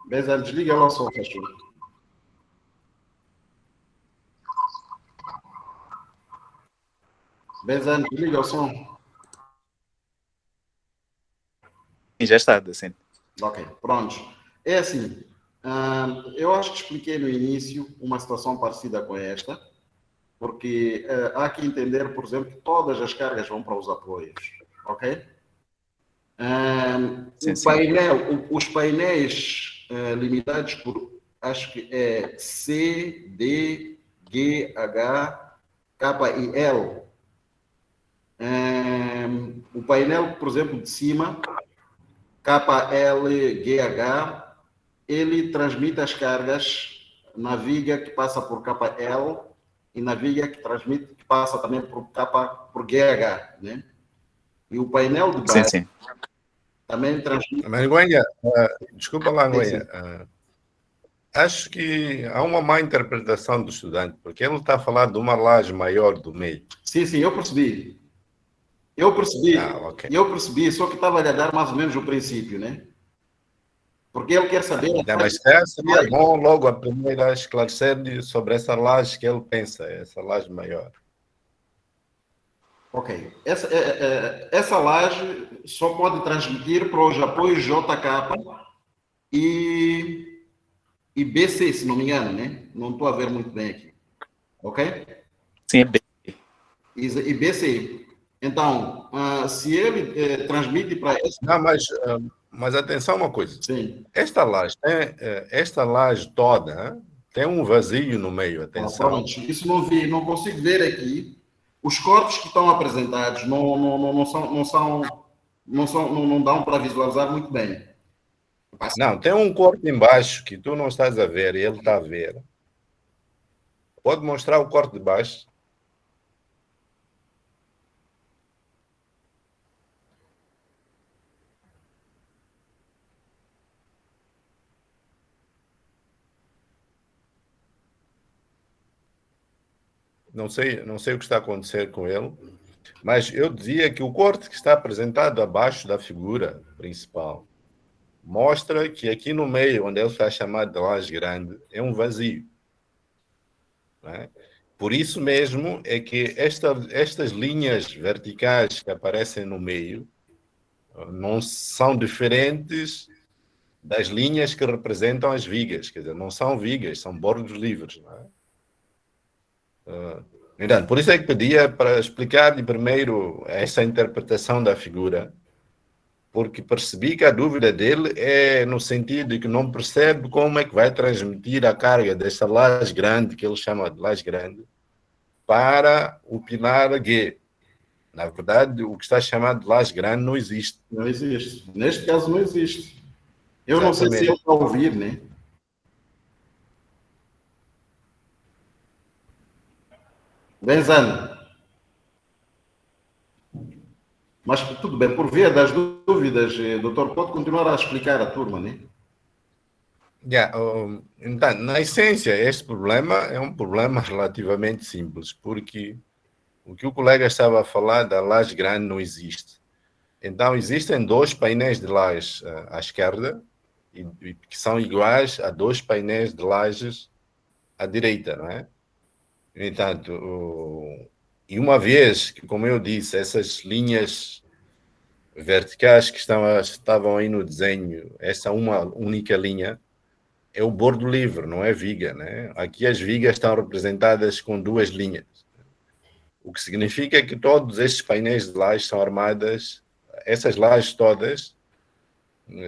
Benzani, desliga lá o som, faz favor. Benzani, desliga o som. Já está, docente. Ok, pronto. É assim, eu acho que expliquei no início uma situação parecida com esta, porque há que entender, por exemplo, que todas as cargas vão para os apoios, ok? Os painéis limitados por, acho que é C, D, G, H, K e L. O painel, por exemplo, de cima, KLGH, ele transmite as cargas na viga que passa por KL e na viga que passa também por GH, né? E o painel de baixo também transmite... Manguenha, desculpa lá, Manguenha. Acho que há uma má interpretação do estudante, porque ele está a falar de uma laje maior do meio. Sim, eu percebi. Okay. Eu percebi, só que estava a dar mais ou menos o princípio, né? Porque ele quer saber... Mas seria bom logo a primeira esclarecer sobre essa laje que ele pensa, essa laje maior. Ok. Essa laje só pode transmitir para os apoios JK e BC, se não me engano, né? Não estou a ver muito bem aqui. Ok? Sim, é BC. E BC. Então, se ele transmite para essa... Não, mas atenção uma coisa. Sim. Esta laje toda tem um vazio no meio, atenção. Pronto, isso não vi, não consigo ver aqui. Os cortes que estão apresentados não dão para visualizar muito bem. Não, tem um corte embaixo que tu não estás a ver e ele está a ver. Pode mostrar o corte de baixo? Não sei o que está a acontecer com ele, mas eu dizia que o corte que está apresentado abaixo da figura principal mostra que aqui no meio, onde ele está chamado de laje grande, é um vazio. Né? Por isso mesmo é que estas linhas verticais que aparecem no meio não são diferentes das linhas que representam as vigas. Quer dizer, não são vigas, são bordos livres. Não é? Então, por isso é que pedia para explicar-lhe primeiro essa interpretação da figura, porque percebi que a dúvida dele é no sentido de que não percebe como é que vai transmitir a carga dessa laje grande, que ele chama de laje grande, para o pilar G. Na verdade, o que está chamado de laje grande não existe. Não existe. Neste caso, não existe. Eu não sei se Exatamente. ele está a ouvir, né? Benzano. Mas tudo bem, por via das dúvidas, doutor, pode continuar a explicar à turma, né? Então, na essência, este problema é um problema relativamente simples, porque o que o colega estava a falar da laje grande não existe. Então, existem dois painéis de laje à esquerda, que são iguais a dois painéis de lajes à direita, não é? No entanto, e uma vez que, como eu disse, essas linhas verticais que estavam aí no desenho, essa uma única linha, é o bordo livre, não é viga, né? Aqui as vigas estão representadas com duas linhas, o que significa que todos estes painéis de lajes são armadas, essas lajes todas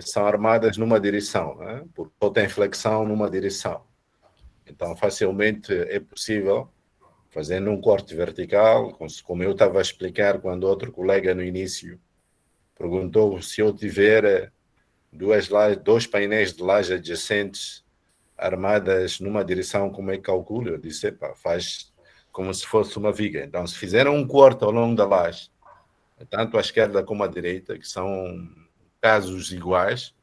são armadas numa direção, né? Porque só tem flexão numa direção. Então, facilmente é possível, fazendo um corte vertical, como eu estava a explicar quando outro colega no início perguntou se eu tiver dois painéis de laje adjacentes armadas numa direção, como é que calculo? Eu disse, faz como se fosse uma viga. Então, se fizeram um corte ao longo da laje, tanto à esquerda como à direita, que são casos iguais,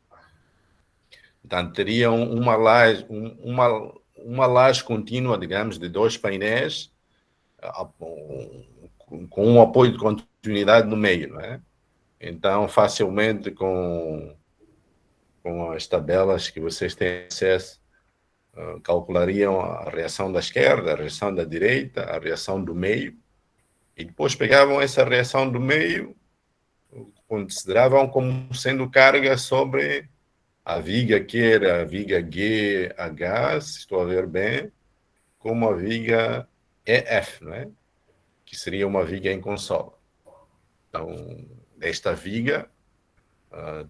então teriam uma laje contínua, digamos, de dois painéis, com um apoio de continuidade no meio, não é? Então, facilmente, com as tabelas que vocês têm acesso, calculariam a reação da esquerda, a reação da direita, a reação do meio, e depois pegavam essa reação do meio, consideravam como sendo carga sobre a viga, que era a viga GH, se estou a ver bem, como a viga EF, não é? Que seria uma viga em consola. Então, esta viga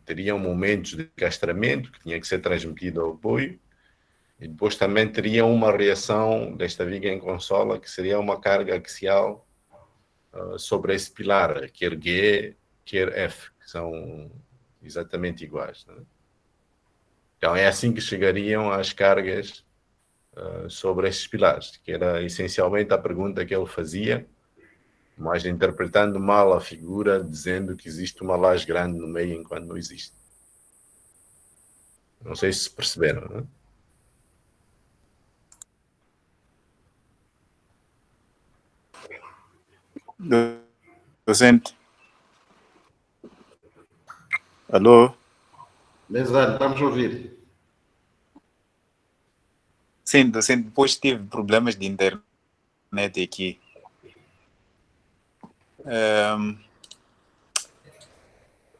teria momentos de castramento que tinha que ser transmitido ao apoio, e depois também teria uma reação desta viga em consola, que seria uma carga axial sobre esse pilar, quer G, quer F, que são exatamente iguais, não é? Então, é assim que chegariam as cargas sobre esses pilares, que era essencialmente a pergunta que ele fazia, mas interpretando mal a figura, dizendo que existe uma laje grande no meio, enquanto não existe. Não sei se perceberam, não é? Docente. Alô? Benzano, estamos a ouvir. Sim, docente, depois tive problemas de internet aqui.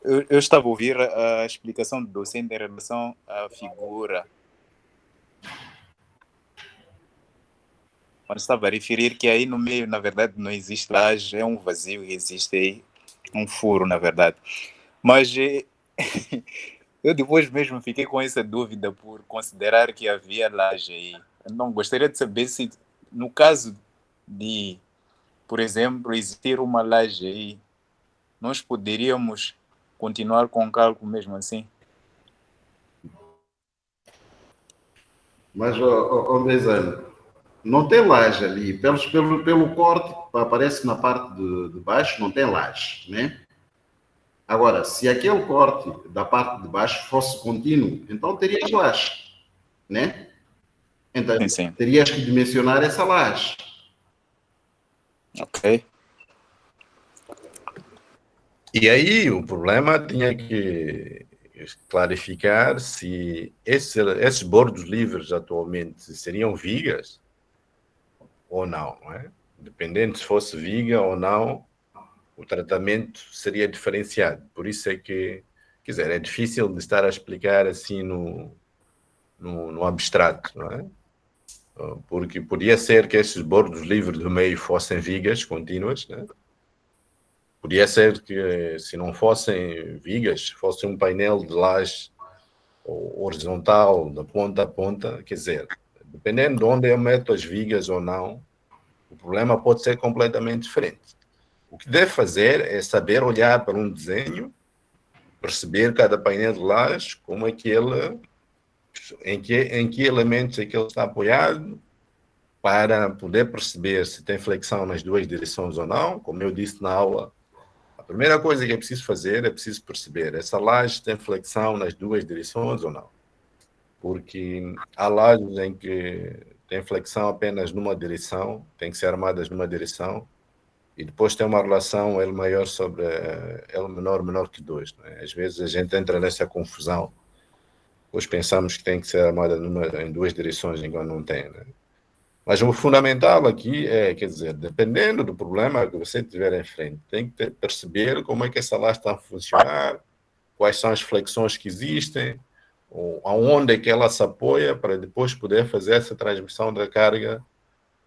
Eu estava a ouvir a explicação do docente em relação à figura. Quando estava a referir que aí no meio, na verdade, não existe laje, é um vazio e existe aí um furo, na verdade. Mas eu depois mesmo fiquei com essa dúvida por considerar que havia laje aí. Então, gostaria de saber se, no caso de, por exemplo, existir uma laje aí, nós poderíamos continuar com o cálculo mesmo assim? Mas, Benzano, não tem laje ali. Pelo corte, aparece na parte de baixo, não tem laje, né? Agora, se aquele corte da parte de baixo fosse contínuo, então terias laje, né? Então, sim. terias que dimensionar essa laje. Ok. E aí o problema tinha que clarificar se esses bordos livres atualmente seriam vigas ou não, não é? Dependendo se fosse viga ou não, o tratamento seria diferenciado. Por isso é que, quer dizer, é difícil de estar a explicar assim no abstrato, não é? porque podia ser que esses bordos livres do meio fossem vigas contínuas, né? Podia ser que, se não fossem vigas, fosse um painel de laje horizontal, da ponta a ponta, quer dizer, dependendo de onde eu meto as vigas ou não, o problema pode ser completamente diferente. O que deve fazer é saber olhar para um desenho, perceber cada painel de laje, como é que ele, em que elementos é que ele está apoiado, para poder perceber se tem flexão nas duas direções ou não. Como eu disse na aula, a primeira coisa que é preciso fazer é preciso perceber essa laje tem flexão nas duas direções ou não. Porque há lajes em que tem flexão apenas numa direção, tem que ser armadas numa direção, e depois tem uma relação L maior sobre L menor que 2. Né? Às vezes a gente entra nessa confusão, depois pensamos que tem que ser armada em duas direções, enquanto não tem. Né? Mas o fundamental aqui é, quer dizer, dependendo do problema que você tiver em frente, tem que perceber como é que essa laje está a funcionar, quais são as flexões que existem, aonde é que ela se apoia, para depois poder fazer essa transmissão da carga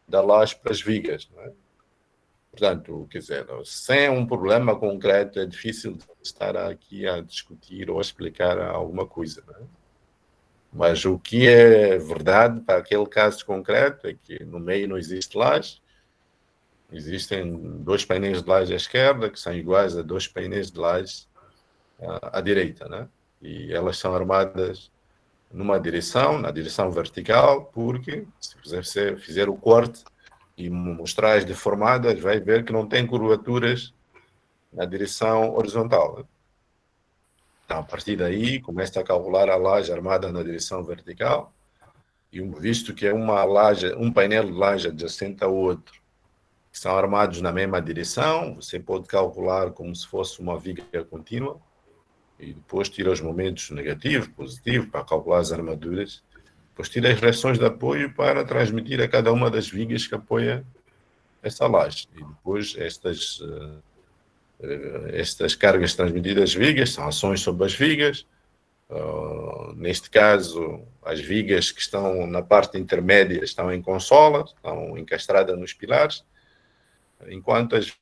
da laje para as vigas. Né? Portanto, quer dizer, sem um problema concreto é difícil estar aqui a discutir ou a explicar alguma coisa. Né? Mas o que é verdade para aquele caso concreto é que no meio não existe laje, existem dois painéis de laje à esquerda que são iguais a dois painéis de laje à direita, né? E elas são armadas numa direção, na direção vertical, porque se você fizer o corte e mostrar as deformadas, vai ver que não tem curvaturas na direção horizontal. Né? Então, a partir daí, começa a calcular a laje armada na direção vertical, e visto que é uma laje, um painel de laje adjacente ao outro, que são armados na mesma direção, você pode calcular como se fosse uma viga contínua, e depois tira os momentos negativo, positivo, para calcular as armaduras, depois tira as reações de apoio para transmitir a cada uma das vigas que apoia essa laje. E depois estas cargas transmitidas às vigas são ações sobre as vigas. Neste caso, as vigas que estão na parte intermédia estão em consola, estão encastradas nos pilares, enquanto as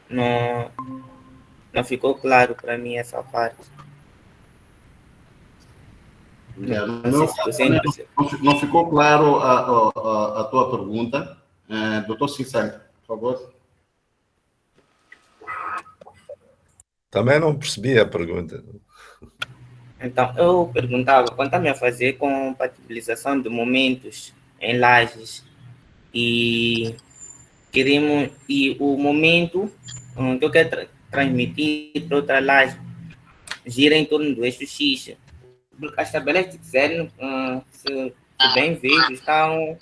Não, não ficou claro para mim essa parte. Não sei se você percebeu. Não ficou claro a tua pergunta. Doutor Sincero, por favor. Também não percebi a pergunta. Então, eu perguntava quanto a fazer compatibilização de momentos em lajes e o momento que eu quero transmitir para outra laje gira em torno do eixo X. As tabelas de Excel, se bem vejo, estão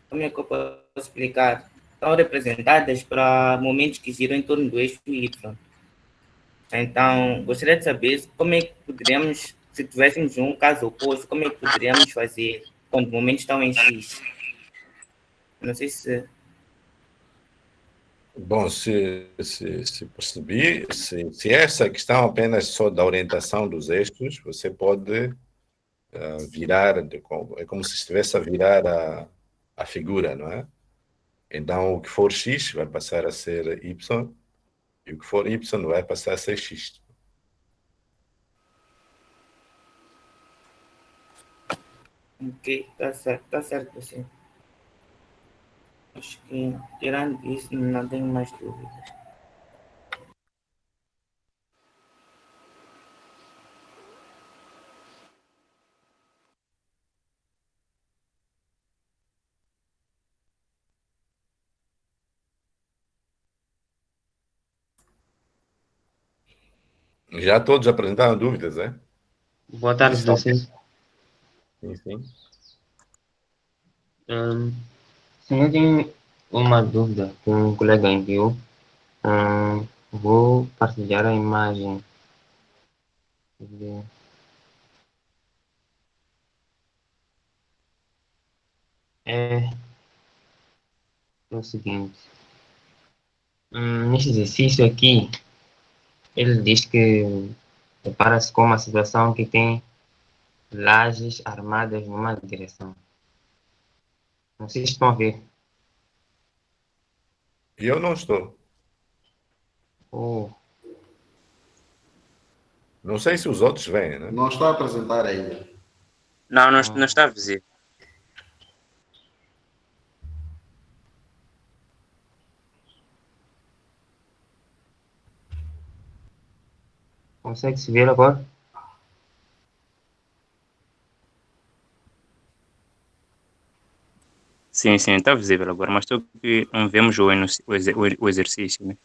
como é que eu posso explicar? Estão representadas para momentos que giram em torno do eixo Y. Então, gostaria de saber como é que poderíamos, se tivéssemos um caso oposto, como é que poderíamos fazer quando os momentos estão em X? Não sei se... Bom, se percebi, se essa questão apenas só da orientação dos eixos, você pode virar, é como se estivesse a virar a figura, não é? Então, o que for X vai passar a ser Y, e o que for Y vai passar a ser X. Ok, tá certo, sim. Acho que, tirando isso, não tenho mais dúvidas. Já todos apresentaram dúvidas, é? Boa tarde, docente. Sim, sim. Sim, eu tenho uma dúvida que um colega enviou. Vou partilhar a imagem. É o seguinte. Neste exercício aqui, ele diz que depara-se com uma situação que tem lajes armadas numa direção. Não sei se estão a ver. Eu não estou. Oh. Não sei se os outros vêm, né? Não está a apresentar ainda. Não está visível. Consegue se ver agora? Sim, está visível agora, mas estou que não vemos o exercício, né?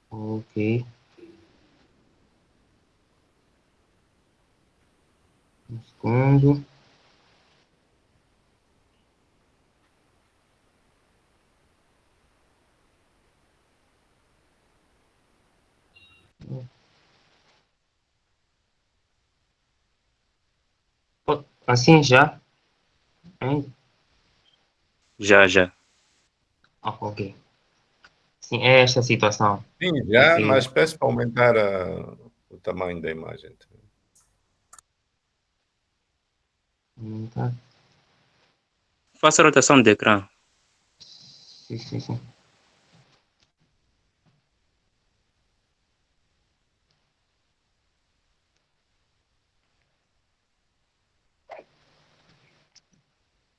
Ok. Um segundo. Assim já? Hein? Já. Ok. Sim, é esta situação. Sim, já, Okay. mas peço para aumentar o tamanho da imagem. Tá. Faça a rotação do ecrã. Sim.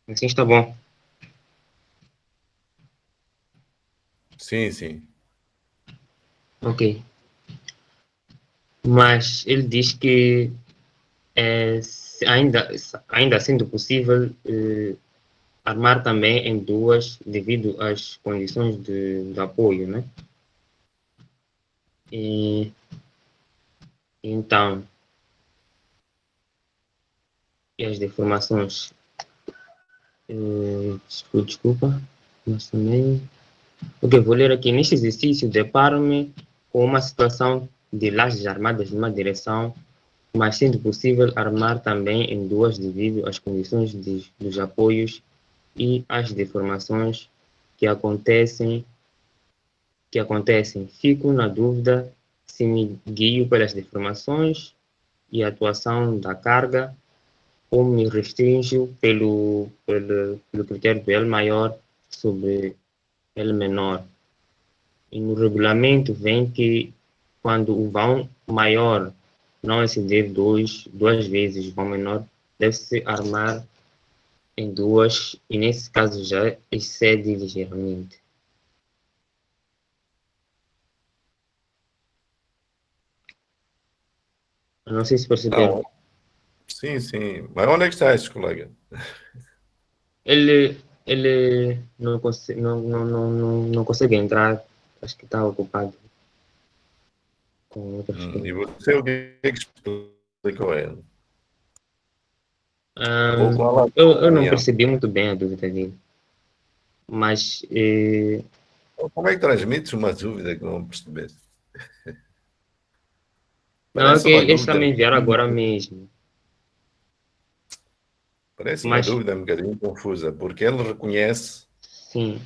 Assim está bom. Sim. Ok. Mas ele diz que ainda sendo possível armar também em duas devido às condições de apoio, né? E então, e as deformações, desculpa, mas também... Ok, vou ler aqui. Neste exercício, deparo-me com uma situação de lajes armadas numa direção, mas sendo possível armar também em duas devido às condições dos apoios e às deformações que acontecem. Fico na dúvida se me guio pelas deformações e a atuação da carga ou me restringo pelo critério do L maior sobre L menor. E no regulamento vem que quando o vão maior não exceder duas vezes o vão menor, deve-se armar em duas, e nesse caso já excede ligeiramente. Eu não sei se perceberam. Sim, sim. Mas onde é que está esse colega? Ele não consegue entrar, acho que está ocupado com outras coisas. E você, o que é que explicou a ele? Eu não percebi muito bem a dúvida dele. Mas. Como é que transmites uma dúvida que não percebeste? Não, é que eles também enviaram agora mesmo. Parece uma dúvida um bocadinho confusa, porque ele reconhece. Sim.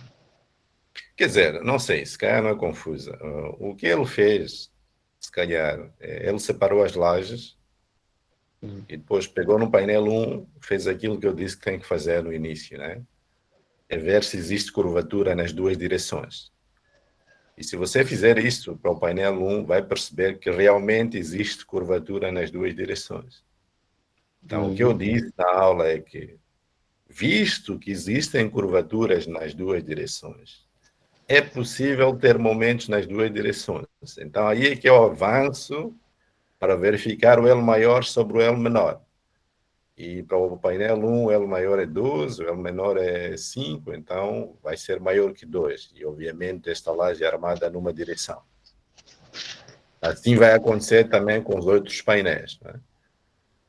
Quer dizer, não sei, se calhar não é confusa. O que ele fez, se calhar, ele separou as lajes e depois pegou no painel 1, fez aquilo que eu disse que tem que fazer no início, né? É ver se existe curvatura nas duas direções. E se você fizer isso para o painel 1, vai perceber que realmente existe curvatura nas duas direções. Então, o que eu disse na aula é que, visto que existem curvaturas nas duas direções, é possível ter momentos nas duas direções. Então, aí é que eu avanço para verificar o L maior sobre o L menor. E para o painel 1, o L maior é 12, o L menor é 5, então vai ser maior que 2. E, obviamente, esta laje é armada numa direção. Assim vai acontecer também com os outros painéis, né?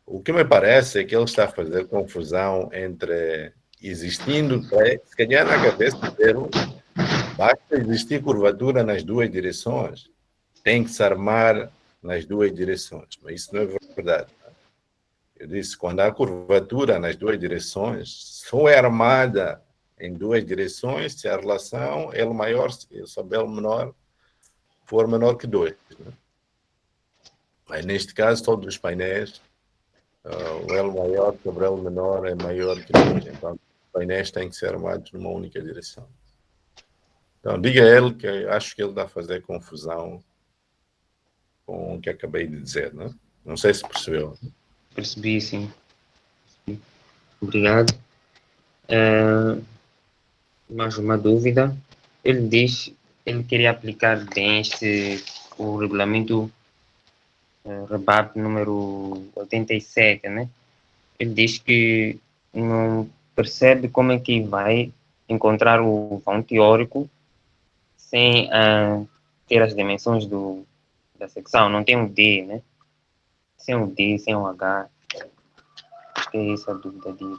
O que me parece é que ele está a fazer confusão entre existindo, se calhar na cabeça dele, basta existir curvatura nas duas direções, tem que se armar nas duas direções, mas isso não é verdade. Eu disse, quando há curvatura nas duas direções, só é armada em duas direções se a relação L maior sobre L menor for menor que 2. Né? Mas neste caso, todos os painéis, o L maior sobre L menor é maior que 2. Então, os painéis têm que ser armados numa única direção. Então, diga a ele que acho que ele está a fazer confusão com o que acabei de dizer, né? Não sei se percebeu. Percebi, sim. Obrigado. Mais uma dúvida. Ele diz, ele queria aplicar bem o regulamento REBAP número 87, né? Ele diz que não percebe como é que vai encontrar o vão teórico sem ter as dimensões da secção. Não tem um D, né? Sem um D, sem um H. Acho que é essa a dúvida dele.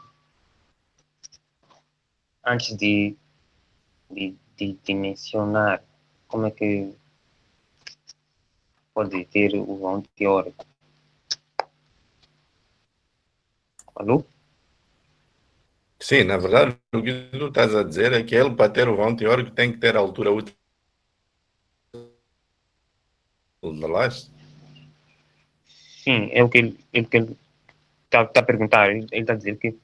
Antes de dimensionar, como é que pode ter o vão teórico? Alô? Sim, na verdade, o que tu estás a dizer é que ele, para ter o vão teórico, tem que ter a altura útil da laje? Sim, é o que ele está a perguntar. Ele está a dizer que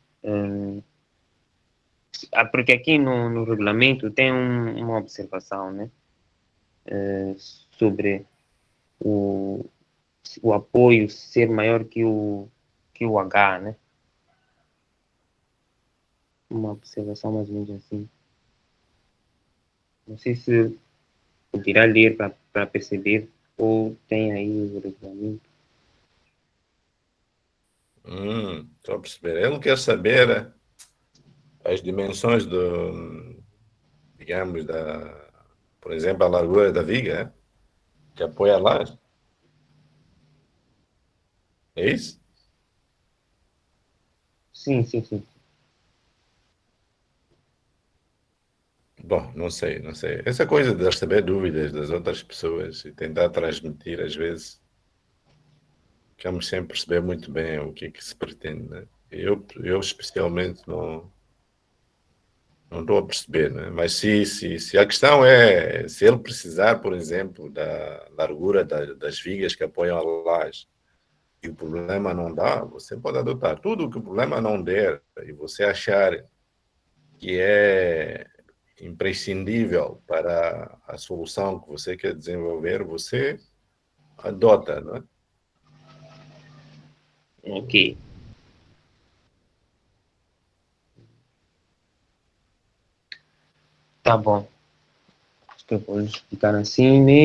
porque aqui no regulamento tem uma observação, né? Sobre o apoio ser maior que o H, né? Uma observação mais ou menos assim. Não sei se poderá ler para perceber ou tem aí o regulamento. Estou a perceber. Ele quer saber as dimensões digamos, por exemplo, a largura da viga, que apoia a laje. É isso? Sim. Bom, não sei. Essa coisa de receber dúvidas das outras pessoas e tentar transmitir, às vezes, ficamos sem perceber muito bem o que é que se pretende, né? Eu especialmente não estou a perceber, né? Mas se a questão é, se ele precisar, por exemplo, da largura das vigas que apoiam a laje, e o problema não dá, você pode adotar. Tudo que o problema não der e você achar que é imprescindível para a solução que você quer desenvolver, você adota, não é? Ok. Tá bom. Acho que eu vou explicar assim, né?